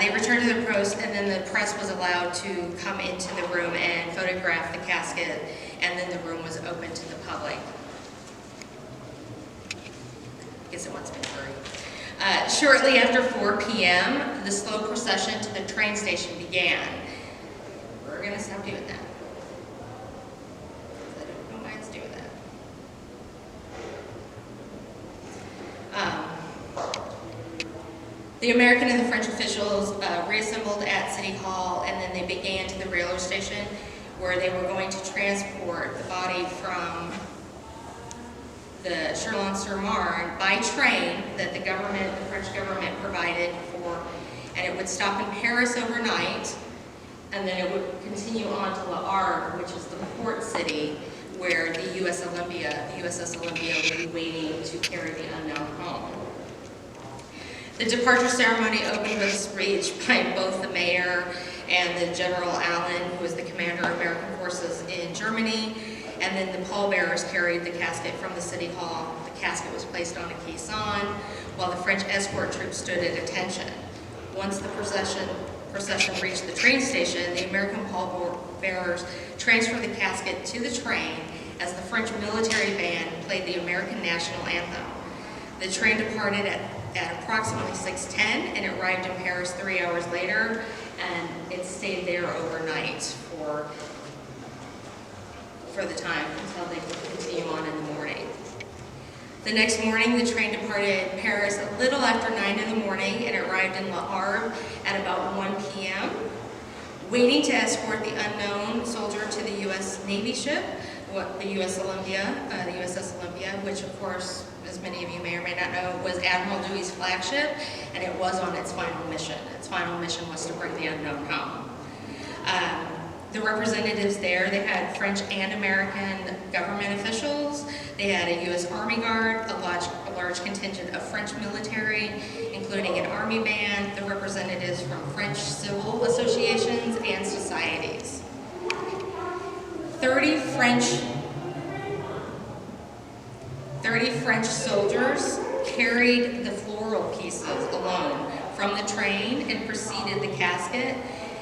They returned to the post, and then the press was allowed to come into the room and photograph the casket, and then the room was open to the public. I guess it wants me to hurry. Shortly after 4 p.m., the slow procession to the train station began. We're going to stop doing that. I don't know why it's doing that. The American and the French officials reassembled at City Hall, and then they began to the railroad station where they were going to transport the body from the Charleroi-sur-Marne by train that the French government provided for, and it would stop in Paris overnight, and then it would continue on to Le Havre, which is the port city where the USS Olympia would be waiting to carry the unknown home. The departure ceremony opened with a speech by both the mayor and the General Allen, who was the commander of American forces in Germany, and then the pallbearers carried the casket from the City Hall. The casket was placed on a caisson, while the French escort troops stood at attention. Once the procession reached the train station, the American pallbearers transferred the casket to the train as the French military band played the American national anthem. The train departed at approximately 6:10 and arrived in Paris 3 hours later, and it stayed there overnight for the time until they could continue on in the morning. The next morning, the train departed Paris a little after 9 in the morning and arrived in Le Havre at about 1 p.m. Waiting to escort the unknown soldier to the U.S. Navy ship, the USS Olympia, which of course, as many of you may or may not know, was Admiral Dewey's flagship, and it was on its final mission. Its final mission was to bring the unknown home. The representatives there, they had French and American government officials. They had a U.S. Army Guard, a large contingent of French military, including an army band, the representatives from French civil associations and societies. 30 French soldiers carried the floral pieces alone from the train and preceded the casket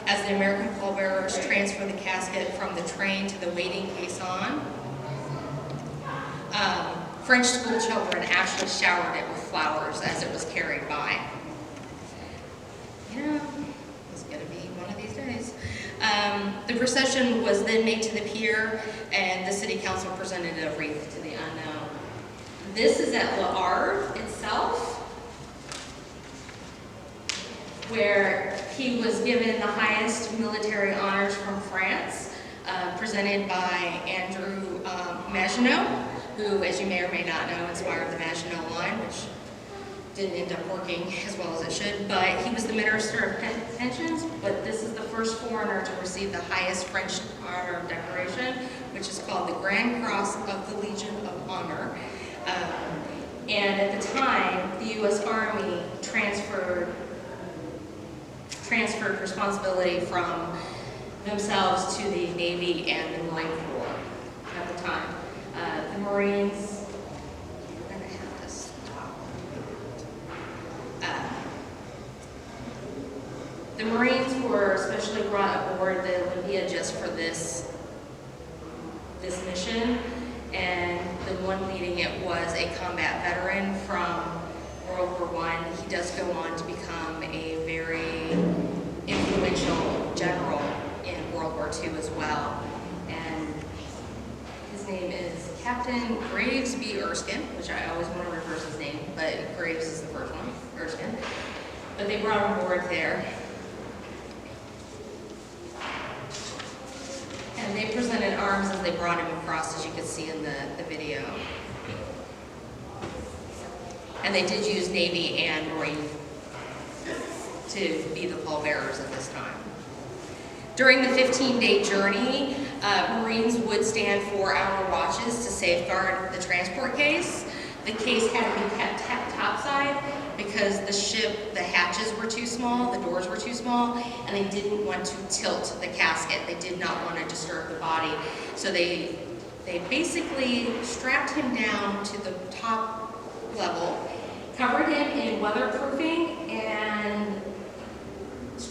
as the American pallbearers transferred the casket from the train to the waiting caisson. French school children actually showered it with flowers as it was carried by. Yeah, it's gonna be one of these days. The procession was then made to the pier, and the city council presented a wreath to the unknown. This is at Le Havre itself, where he was given the highest military honors from France, presented by Andrew Maginot, who, as you may or may not know, inspired the Maginot Line, which didn't end up working as well as it should, but he was the Minister of Pensions, but this is the first foreigner to receive the highest French honor decoration, which is called the Grand Cross of the Legion of Honor. And at the time, the U.S. Army transferred responsibility from themselves to the Navy and the Marine Corps at the time. The Marines, we're going to have to stop. The Marines were especially brought aboard the Olympia just for this mission, and the one leading it was a combat veteran from World War I. He does go on to become a very influential general in World War II as well. And his name is Captain Graves B. Erskine, which I always want to reverse his name, but Graves is the first one, Erskine. But they brought him aboard there. And they presented arms as they brought him across, as you can see in the video. And they did use Navy and Marine to be the pallbearers at this time. During the 15-day journey, Marines would stand 4-hour watches to safeguard the transport case. The case had to be kept topside because the ship, the hatches were too small, the doors were too small, and they didn't want to tilt the casket. They did not want to disturb the body. So they basically strapped him down to the top level, covered him in weatherproofing, and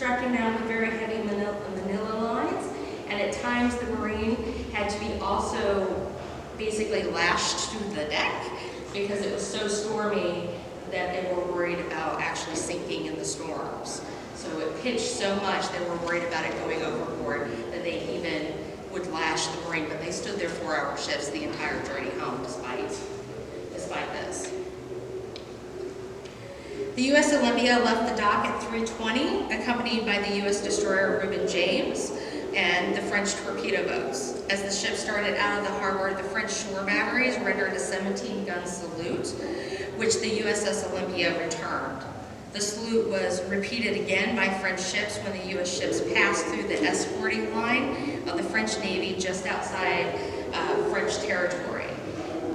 strapping down with very heavy manila lines, and at times the Marine had to be also basically lashed to the deck because it was so stormy that they were worried about actually sinking in the storms. So it pitched so much they were worried about it going overboard that they even would lash the Marine, but they stood their 4-hour shifts the entire journey home despite this. The U.S. Olympia left the dock at 3:20, accompanied by the U.S. destroyer Reuben James and the French torpedo boats. As the ship started out of the harbor, the French shore batteries rendered a 17-gun salute, which the USS Olympia returned. The salute was repeated again by French ships when the U.S. ships passed through the escorting line of the French Navy just outside French territory.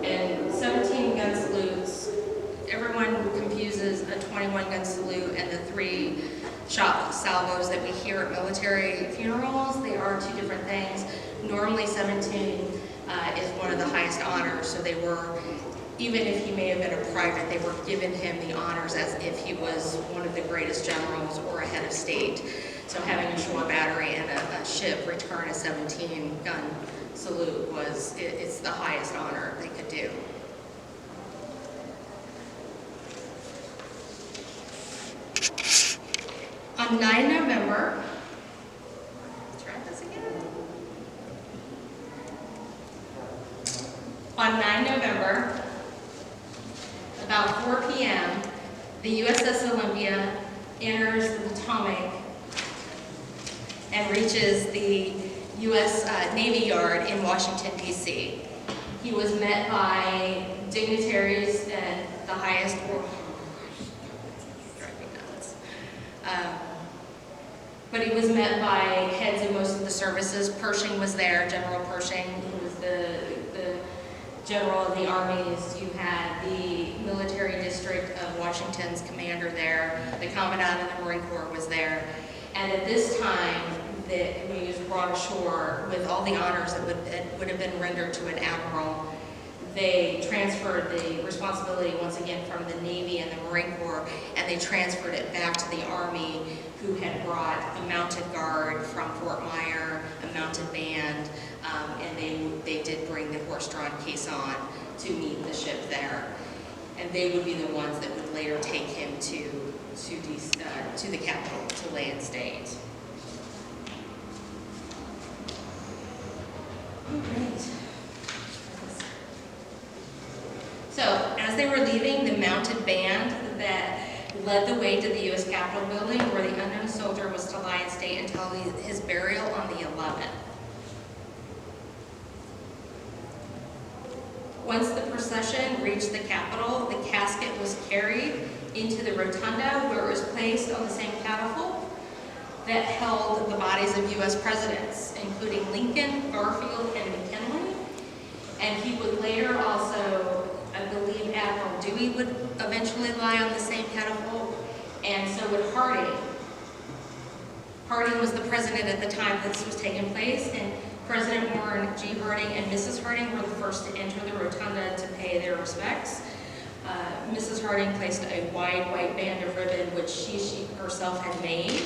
And 17-gun salutes, everyone confuses a 21-gun salute and the 3 shot salvos that we hear at military funerals. They are 2 different things. Normally 17 is one of the highest honors, so they were, even if he may have been a private, they were giving him the honors as if he was one of the greatest generals or a head of state. So having a shore battery and a ship return a 17-gun salute it's the highest honor they could do. On 9 November, let's try this again. On 9 November, about 4 p.m., the USS Olympia enters the Potomac and reaches the U.S. Navy Yard in Washington, D.C. He was met by dignitaries and the highest but he was met by heads of most of the services. Pershing was there, General Pershing, who was the general of the armies. You had the military district of Washington's commander there. The commandant of the Marine Corps was there. And at this time, he was brought ashore with all the honors that would have been rendered to an admiral. They transferred the responsibility once again from the Navy and the Marine Corps, and they transferred it back to the Army, who had brought a mounted guard from Fort Myer, a mounted band, and they did bring the horse-drawn caisson to meet the ship there. And they would be the ones that would later take him to the capital to lay in state. All right. So, as they were leaving, the mounted band that led the way to the U.S. Capitol building, where the unknown soldier was to lie in state until his burial on the 11th. Once the procession reached the Capitol, the casket was carried into the rotunda, where it was placed on the same catafalque that held the bodies of U.S. presidents, including Lincoln, Garfield, and McKinley. And he would later also, I believe Admiral Dewey would eventually lie on the same catafalque, and so would Harding. Harding was the president at the time this was taking place, and President Warren G. Harding and Mrs. Harding were the first to enter the rotunda to pay their respects. Mrs. Harding placed a wide white band of ribbon, which she herself had made,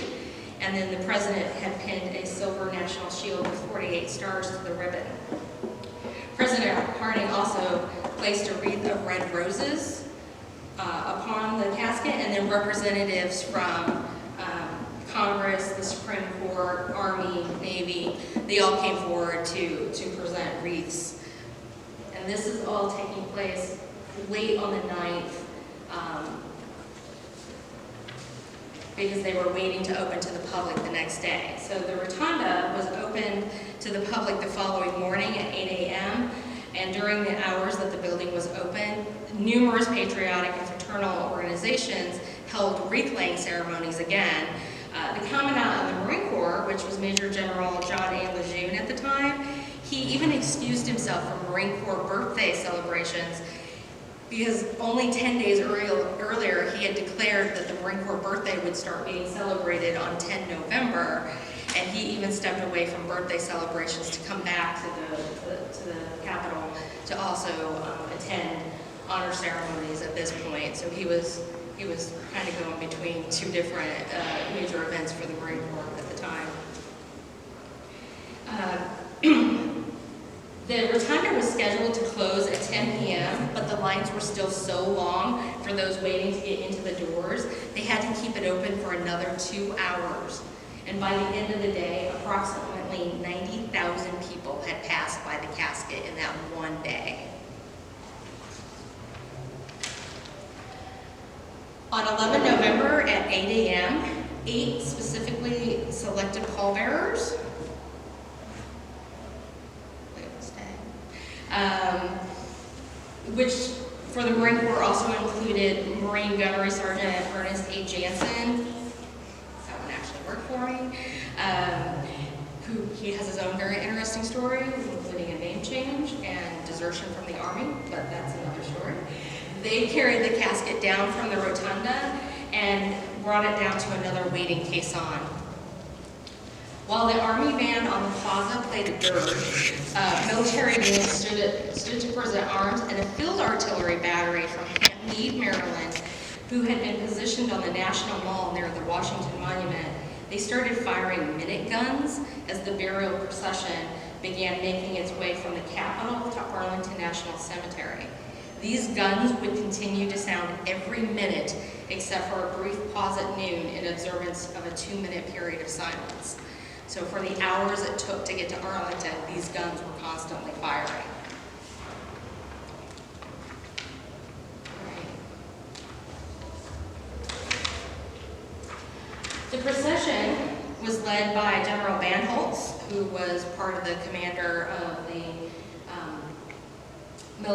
and then the president had pinned a silver national shield with 48 stars to the ribbon. President Harding also placed a wreath of red roses upon the casket, and then representatives from Congress, the Supreme Court, Army, Navy, they all came forward to present wreaths. And this is all taking place late on the 9th because they were waiting to open to the public the next day. So the rotunda was opened to the public the following morning at 8 a.m. And during the hours that the building was open, numerous patriotic and fraternal organizations held wreath-laying ceremonies again. The Commandant of the Marine Corps, which was Major General John A. Lejeune at the time, he even excused himself from Marine Corps birthday celebrations because only 10 days earlier he had declared that the Marine Corps birthday would start being celebrated on 10 November, and he even stepped away from birthday celebrations to come back to the Capitol to also attend honor ceremonies at this point. So he was He was kind of going between two different major events for the Marine Corps at the time. The rotunda was scheduled to close at 10 p.m., but the lines were still so long for those waiting to get into the doors, they had to keep it open for another 2 hours. And by the end of the day, approximately 90,000 people had passed by the casket in that one day. On 11 November at 8 a.m., 8 specifically selected pallbearers, which for the Marine Corps also included Marine Gunnery Sergeant Ernest A. Jansen. That one actually worked for me. He has his own very interesting story, including a name change and desertion from the Army, but that's another story. They carried the casket down from the rotunda and brought it down to another waiting caisson. While the Army band on the plaza played a dirge, military units stood to present arms, and a field artillery battery from Camp Meade, Maryland, who had been positioned on the National Mall near the Washington Monument, they started firing minute guns as the burial procession began making its way from the Capitol to Arlington National Cemetery. These guns would continue to sound every minute except for a brief pause at noon in observance of a 2-minute period of silence. So for the hours it took to get to Arlington, these guns were constantly firing. The procession was led by General Van Holtz, who was part of the commander of the